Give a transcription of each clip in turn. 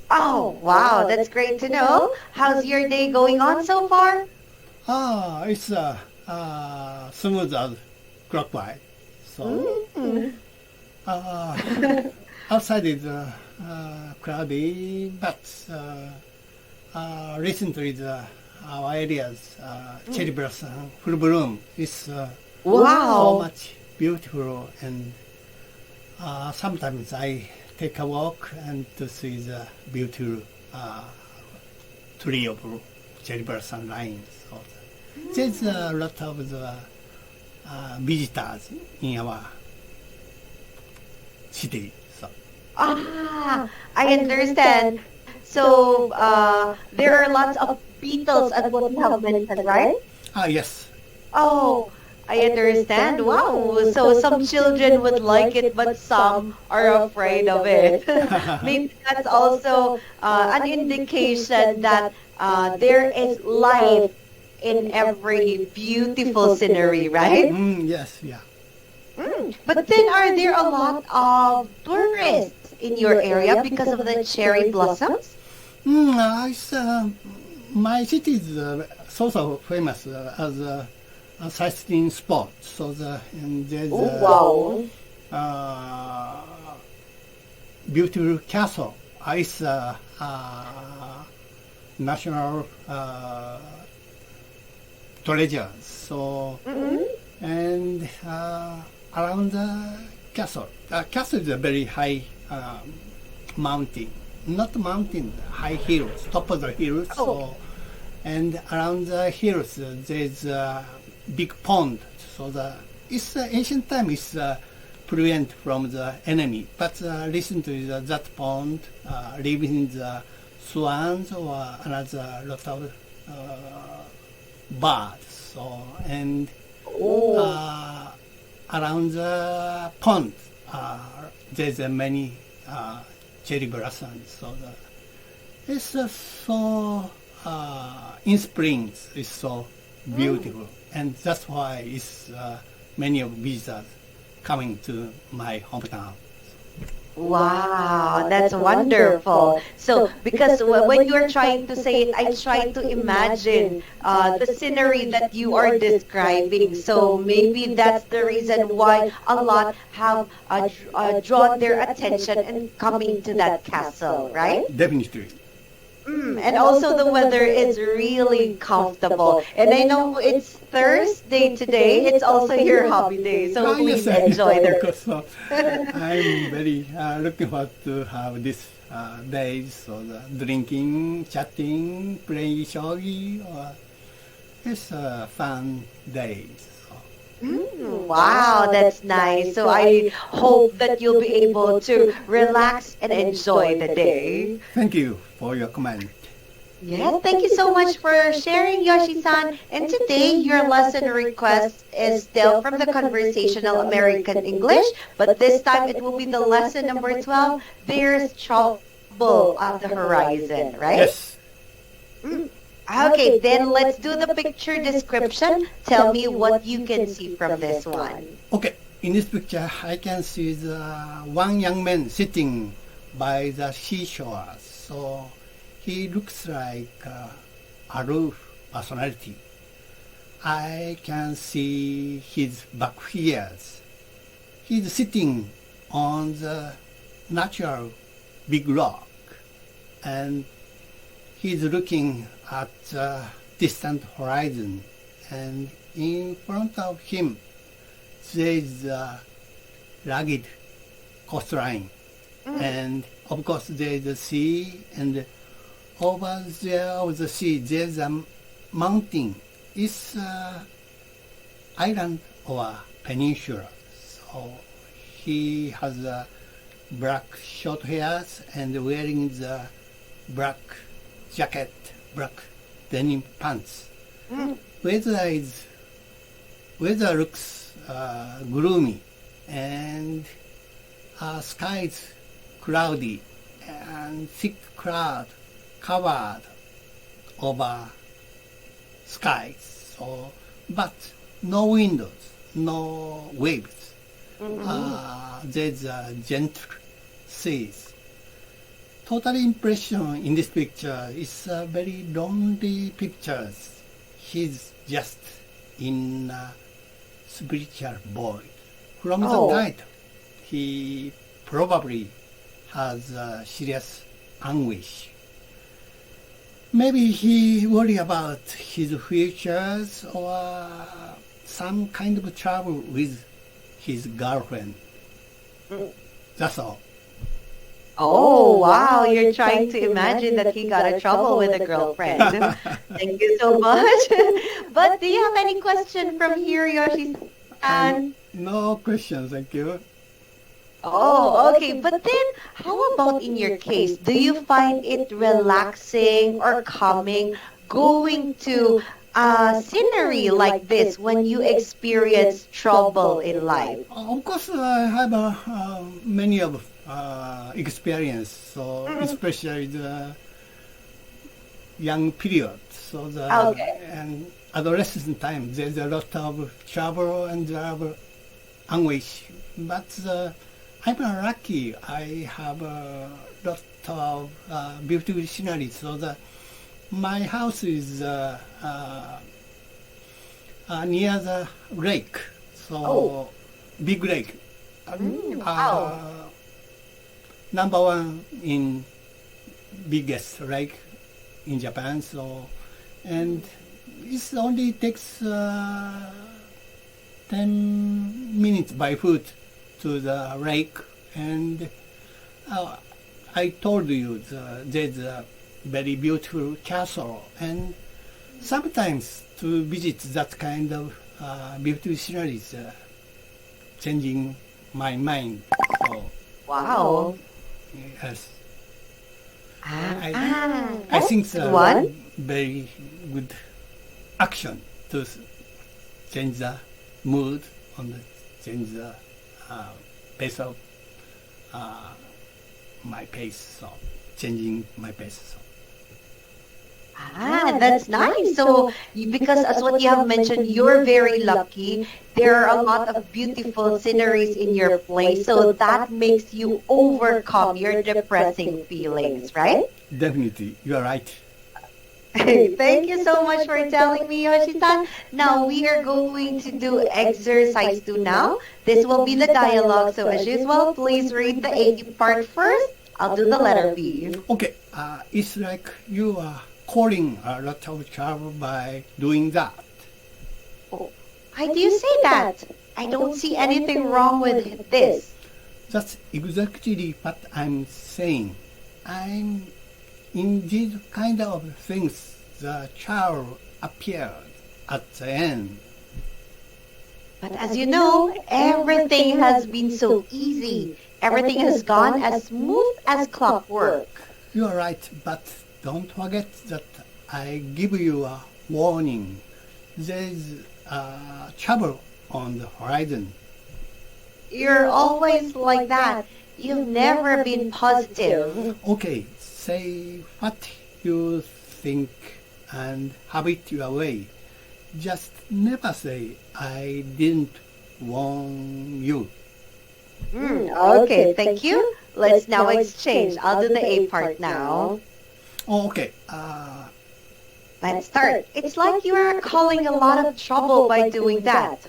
Oh, wow, that's great to know. How's your day going on so far? It's smooth as clockwise. So uh, outside is cloudy, but recently our area's cherry blossom full bloom is so Wow. much beautiful, and sometimes I take a walk and to see the beautiful tree of cherry blossom lines. So there's a lot of the visitors in our city. So I understand. So, there are lots of beetles at what you have mentioned, right? yes. Oh, I understand. Wow. So some children would like it, but some are afraid of it. Maybe that's also an indication that there is life in every beautiful scenery, right? Yes, yeah. But then are there a lot of tourists in your area because of the cherry blossoms? My city is so famous as a sightseeing spot. So there's Oh, wow. beautiful castle. It's national treasure. So and around the castle, castle is a very high mountain, not mountain, high hills, top of the hills. So and around the hills there's a big pond. So it's ancient time is prevent from the enemy, but recently that pond living the swans or another lot of birds. So and around the pond there's many cherry blossoms. So it's so in springs it's so beautiful, and that's why it's many of visitors coming to my hometown. Wow, that's wonderful. So, because when you are trying to say it, I try to imagine the scenery that you are describing. So maybe that's the reason why a lot have drawn their attention and coming to that castle, right? Definitely. And also the weather is really comfortable. And I know it's Thursday today. It's also your hobby day. So please Yes, enjoy the of course. So, I'm very looking forward to have this days. So drinking, chatting, playing shogi, it's a fun days. Wow, that's nice. So I hope that you'll be able to relax and enjoy the day. Thank you for your comment. Yes, thank you so much for sharing, Yoshi-san. And today, your lesson request is still from the Conversational American English, but this time it will be the lesson number 12. There's trouble at the horizon, right? Yes. Okay, then let's do the picture description. Tell me what you can see from this one. Okay. In this picture, I can see the one young man sitting by the seashore. So he looks like aloof personality. I can see his back ears. He's sitting on the natural big rock, and he's looking at the distant horizon, and in front of him there is a rugged coastline, and of course there is the sea, and over there of the sea there's a mountain. It's an island or peninsula. So he has black short hairs and wearing the black jacket, black denim pants. Weather looks gloomy, and sky is cloudy, and thick cloud covered over skies. So, but no windows, no waves. There's a gentle seas. total impression in this picture is a very lonely picture. He's just in a spiritual void. From the title, he probably has a serious anguish. Maybe he worry about his futures or some kind of trouble with his girlfriend. That's all. Oh, wow. You're trying to imagine that he got in trouble with a girlfriend. Thank you so much. But do you have any question from here, Yoshi-san? No question, thank you. Oh, okay. But then, how about in your case? Do you find it relaxing or calming going to scenery like this when you experience trouble in life? Of course, I have many of experience, so especially the young period. So the and adolescent time, there's a lot of trouble and anguish. But I'm lucky. I have a lot of beautiful scenery. So my house is near the lake. So big lake. Number one in biggest lake in Japan. So, and it only takes 10 minutes by foot to the lake. And I told you there's a very beautiful castle. And sometimes to visit that kind of beautiful sceneries, changing my mind. So, wow. Yes. I I think it's a very good action to change the mood and change the pace of my pace. So changing my pace. So. That's nice. So, because as what you have mentioned, you're very lucky. There are a lot of beautiful sceneries in your place, so that makes you overcome your depressing feelings, right? Definitely, you are right. Thank you so much for telling me, Yoshi-san. Now, we are going to do exercise 2 now. This will be the dialogue, so as usual, please read the A part first. I'll do the letter B. Okay, it's like you are calling a lot of trouble by doing that. Oh, why do you say that? I don't see anything wrong with this. That's exactly what I'm saying. I'm in these kind of things, the child appeared at the end. But as you know, everything has been so easy. Everything has gone as smooth as clockwork. You are right, but don't forget that I give you a warning. There's trouble on the horizon. You're always like that. You've never been positive. Okay, say what you think and have it your way. Just never say, I didn't warn you. Okay, thank you. Let's now exchange. I'll do the A part now. Oh, okay. Let's start. It's like you are causing a lot of trouble by doing that.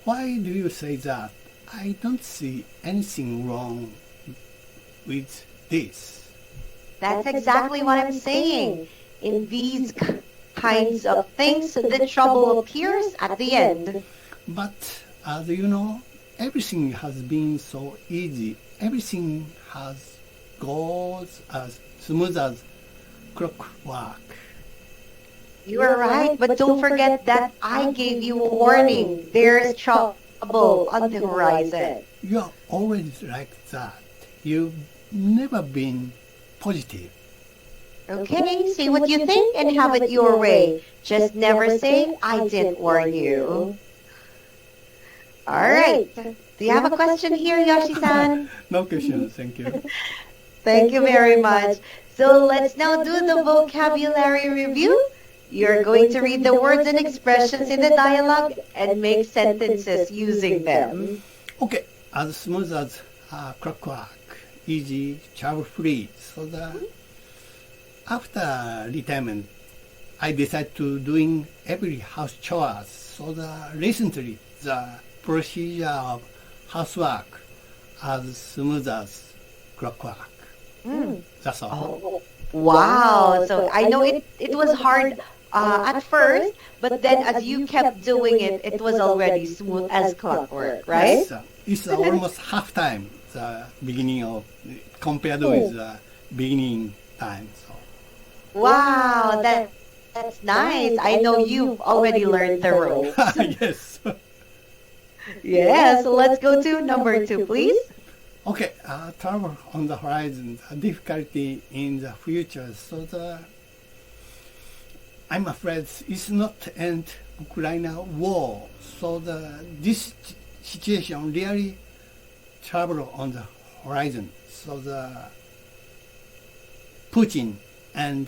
Why do you say that? I don't see anything wrong with this. That's exactly what I'm saying. In these kinds of things, the trouble appears at the end. But as you know, everything has been so easy. Everything goes as smooth as clockwork. You are right, but don't forget that I gave you a warning. There's trouble on the horizon. You're always like that. You've never been positive. Okay, say what you think and have it your way. Just never say, I didn't warn you. All right. Do you have a question here, Yoshi-san? No question, thank you. Thank you very much. So let's now do the vocabulary review. You're going to read the words and expressions in the dialogue and make sentences using them. Okay, as smooth as clockwork easy, trouble-free. So after retirement, I decided to doing every house chores. So recently, the procedure of housework as smooth as clockwork. That's all. Oh, wow. So I know it was hard at first, but then as you kept doing it, it was already smooth as clockwork, right? Yes, it's almost half time, the beginning of, compared with the beginning time. So. Wow, that's nice. I know you've already learned the ropes. Yes. Yeah, so let's go to number 2, please. Okay, trouble on the horizon, difficulty in the future. So I'm afraid it's not end Ukraine war. So this situation really trouble on the horizon. So the Putin and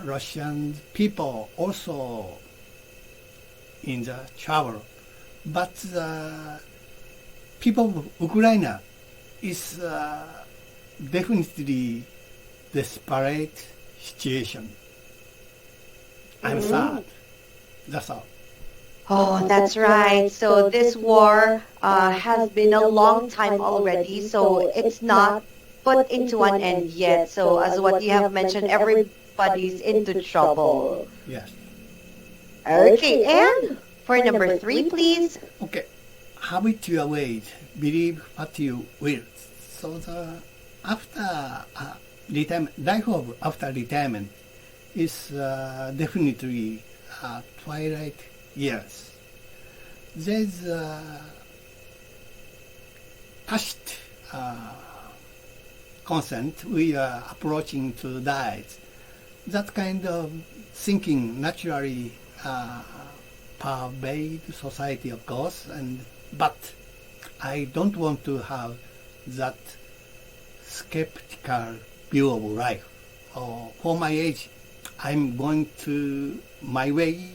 Russian people also in the trouble. But the people of Ukraine is definitely desperate situation. I'm sad. That's all. Oh, that's right. So this war has been a long time already, so it's not put into an end yet. So as what you have mentioned, everybody's into trouble. Yes. Okay, and for number 3, please. Okay. Habit your ways. Believe what you will. So after retirement, life of after retirement is definitely twilight years. There's touched consent we are approaching to die. That kind of thinking naturally pervade society, of course, but I don't want to have that skeptical view of life. For my age, I'm going to my way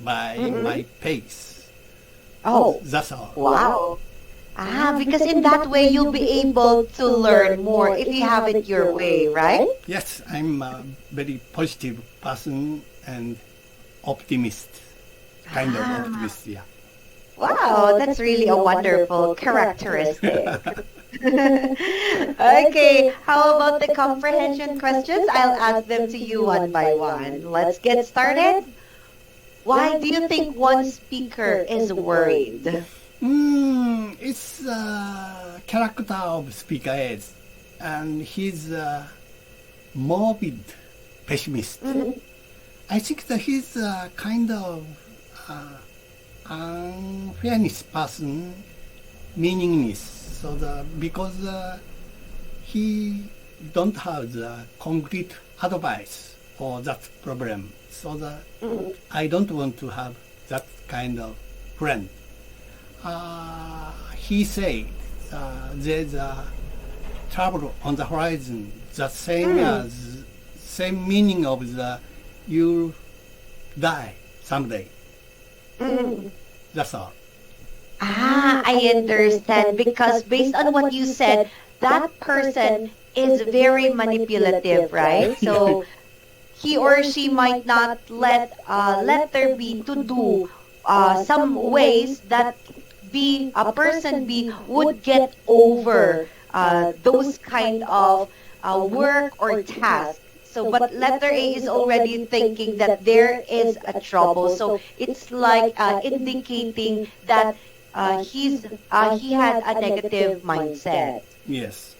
by my pace. Oh, That's all. wow. Because in that way you'll be able to learn more if you have it your way, right? Yes, I'm a very positive person and optimist. Kind of optimist, yeah. Wow, that's really a wonderful characteristic. Okay, how about the comprehension questions? I'll ask them to you one by one. Let's get started. Why do you think one speaker is worried? It's character of speaker is, and he's a morbid pessimist. I think that he's a kind of unfairness person, meaningless. So because he don't have the concrete advice for that problem. So I don't want to have that kind of friend. He said there's a trouble on the horizon. The same meaning of the you die someday. That's all. I understand because based on what you said, that person is very manipulative, right? So he or she might not let there be to do some ways that a person B would get over those kind of work or task. So, but letter A is already thinking that there is a trouble. So it's like indicating that he had a negative mindset. Yes.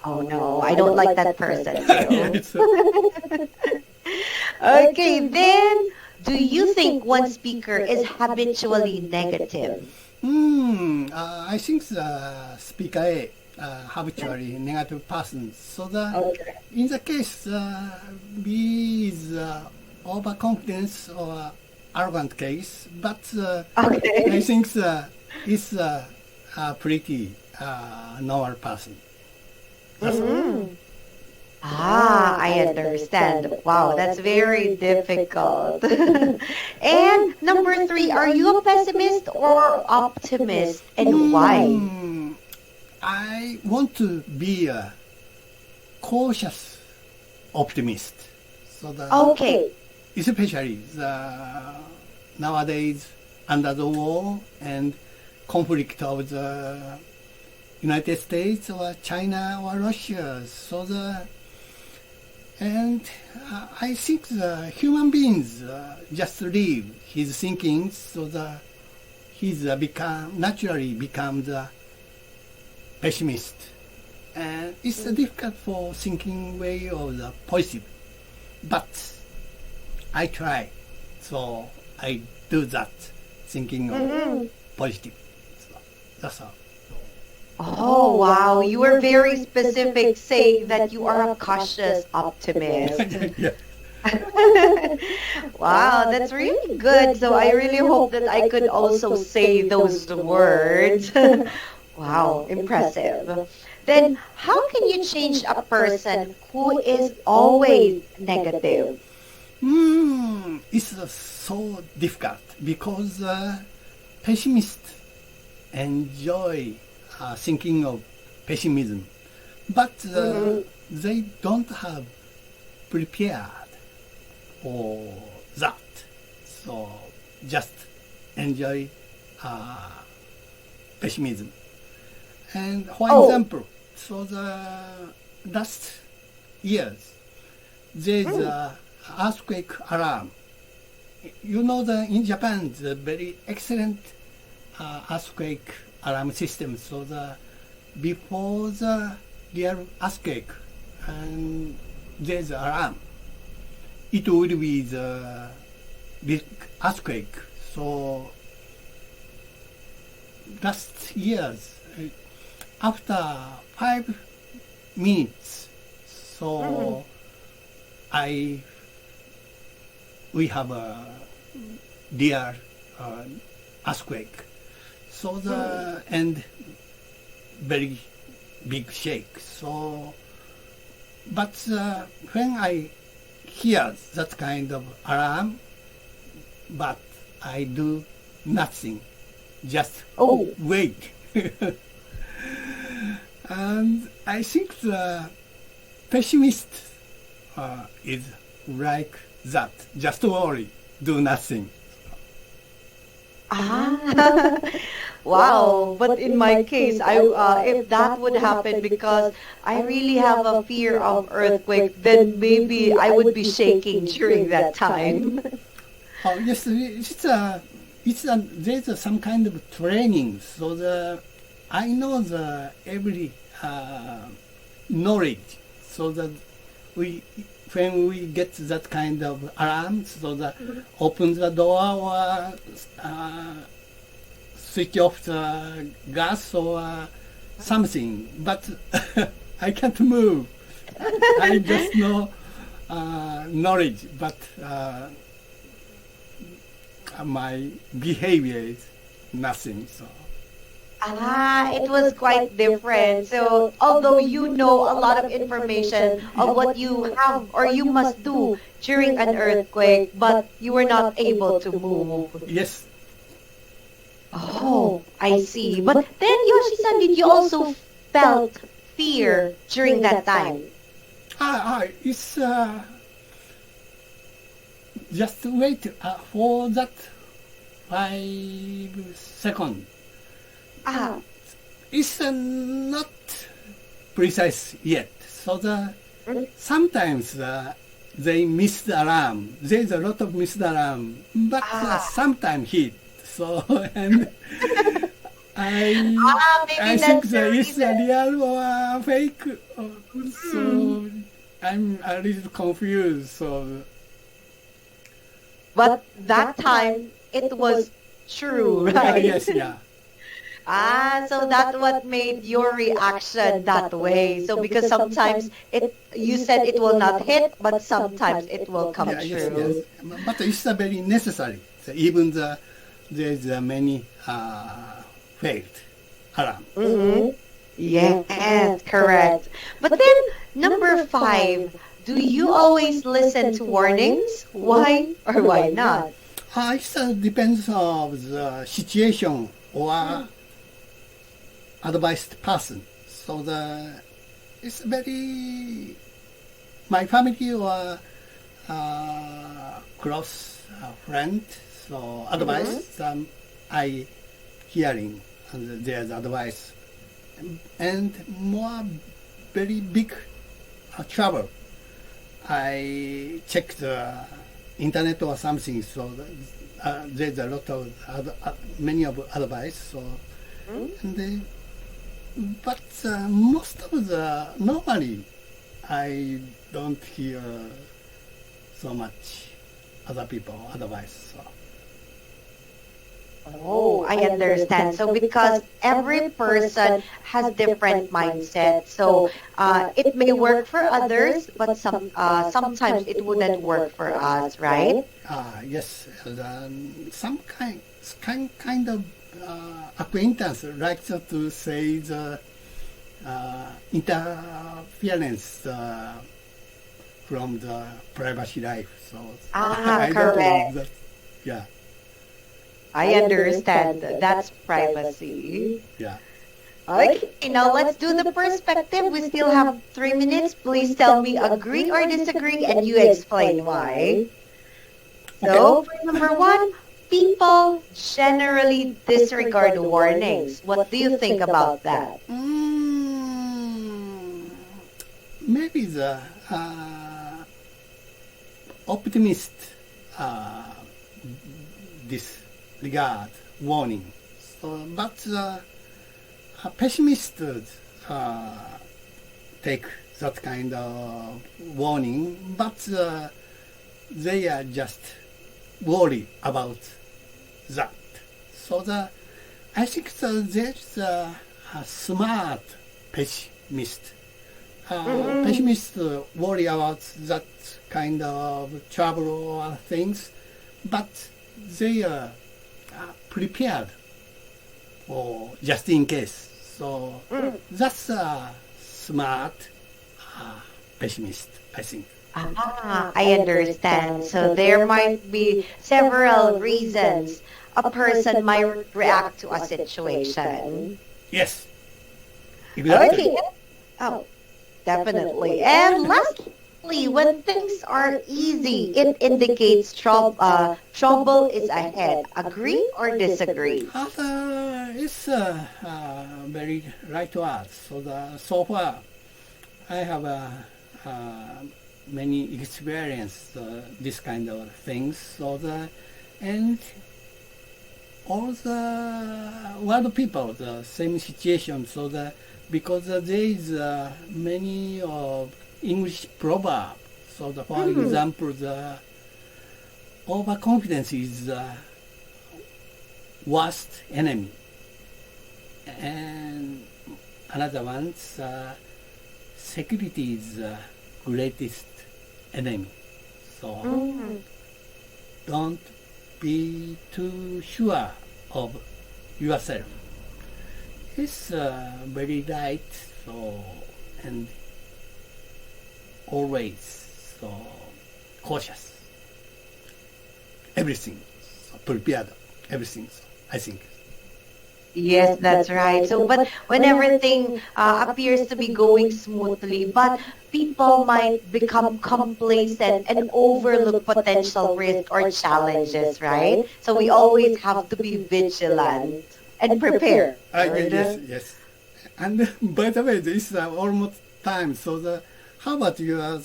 Oh no, I don't like that person. Yes. Okay, then do you think one speaker is habitually negative? I think the speaker A habitually negative person. So in the case B is overconfidence or arrogant case, but I think it's a pretty normal person. That's all. I understand. Wow, that's very difficult. And number 3, are you a pessimist or optimist, and why? I want to be a cautious optimist. So that Okay. especially nowadays under the war and conflict of the United States or China or Russia. I think the human beings just live his thinking so that he's naturally becomes a pessimist. And it's difficult for thinking way of the positive. But I try. So I do that, thinking of positive. So that's all. Oh, wow. You were very specific saying that you are a cautious optimist. Yeah. Wow, that's really good. So I really hope that I could also say those words. Wow, impressive. Then how can you change a person who is always negative? It's so difficult because pessimists enjoy thinking of pessimism, but they don't have prepared for that. So just enjoy pessimism. And for example, so the last years, there's a earthquake alarm. You know, in Japan, the very excellent earthquake alarm system. So before the real earthquake, and there's an alarm, it will be the big earthquake. So last years, after 5 minutes, so we have a real earthquake. So and very big shake. So, but when I hear that kind of alarm, but I do nothing, just wait. And I think the pessimist is like that. Just worry, do nothing. Ah, wow. But in my case, if that would happen because I really have a fear of earthquake, then maybe I would be shaking during that time. Oh yes, there's some kind of training. So I know the every knowledge. So that when we get that kind of alarm, so that open the door or switch off the gas or something. But I can't move. I just know knowledge, but my behavior is nothing. So. Ah, it was quite different. So, although you know a lot of information of what you have or you must do during an earthquake, but you were not able to move. Yes. Oh, I see. But then, Yoshi-san, did you also felt fear during that time? It's just wait for that 5 seconds. It's not precise yet. So sometimes they miss the alarm. There's a lot of missed alarm, but sometimes hit. So and I think that it's a real or fake. So I'm a little confused. So, but that time it was true, right? Yes, yeah. So that's what made your reaction that way. So because sometimes you said it will not hit, but sometimes it will come true. Yes. But it's very necessary. So even there's many failed alarm. Yes, correct. But then number 5, do you always listen to warnings? Why or why not? It depends on the situation or advised person. So it's very my family or close friend. So advice I hearing and there's advice and more very big travel. I check the internet or something, so there's a lot of many of advice. So, and but most of the normally I don't hear so much other people advice. So. Oh, I understand. So because every person has different mindset, so it may work for others, but sometimes it wouldn't work for us, right? Yes, some kind of acquaintance like to say the interference from the privacy life. So I don't correct. know that, yeah. I understand. That's privacy. Yeah. Okay, now let's do the perspective. We still have 3 minutes. Please tell me agree or disagree, and you explain why. So, for number one, people generally disregard warnings. What do you think about that? Maybe the optimist disregard warning. So, but the pessimist take that kind of warning, but they are just worry about that. So I think there's a smart pessimist. Pessimists worry about that kind of trouble or things, but they are prepared for just in case. So that's a smart pessimist, I think. I understand. So there might be several reasons a person might react to a situation. Yes, exactly. Okay. Oh, definitely. And lastly, when things are easy, it indicates trouble is ahead. Agree or disagree? It's very right to us. So far, I have many experience this kind of things. And all the world people the same situation. Because there is many of English proverb. For example, the overconfidence is the worst enemy, and another one, security is the greatest enemy. So don't be too sure of yourself. It's very right, and always cautious. Everything, prepared, everything, I think. Yes, that's right. So, but when everything appears to be going smoothly, but people might become complacent and overlook potential risk or challenges, right? So we always have to be vigilant and prepared. Yes. And by the way, this is almost time. How about your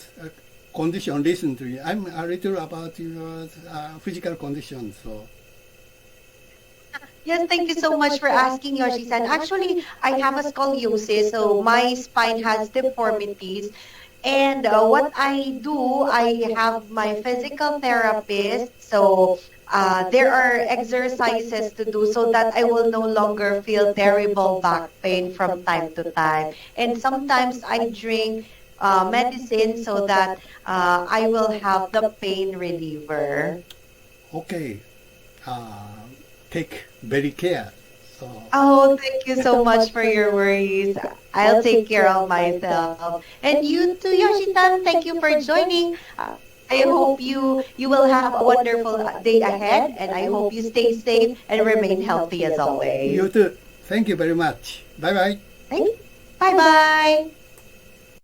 condition recently? I'm a little about your physical condition. Yes, thank you so much for asking, Yoshi-san. Actually, I have a scoliosis, so my spine has deformities. And what I do, I have my physical therapist. So there are exercises to do so that I will no longer feel terrible back pain from time to time. And sometimes I drink medicine so that I will have the pain reliever. Okay. Take very care. Oh, thank you so much for your worries. I'll take care of myself. And you too, Yoshi-san, thank you for joining. I hope you will have a wonderful day ahead, and I hope you stay safe and remain healthy as always. You too. Thank you very much. Bye-bye. Thank you. Bye-bye.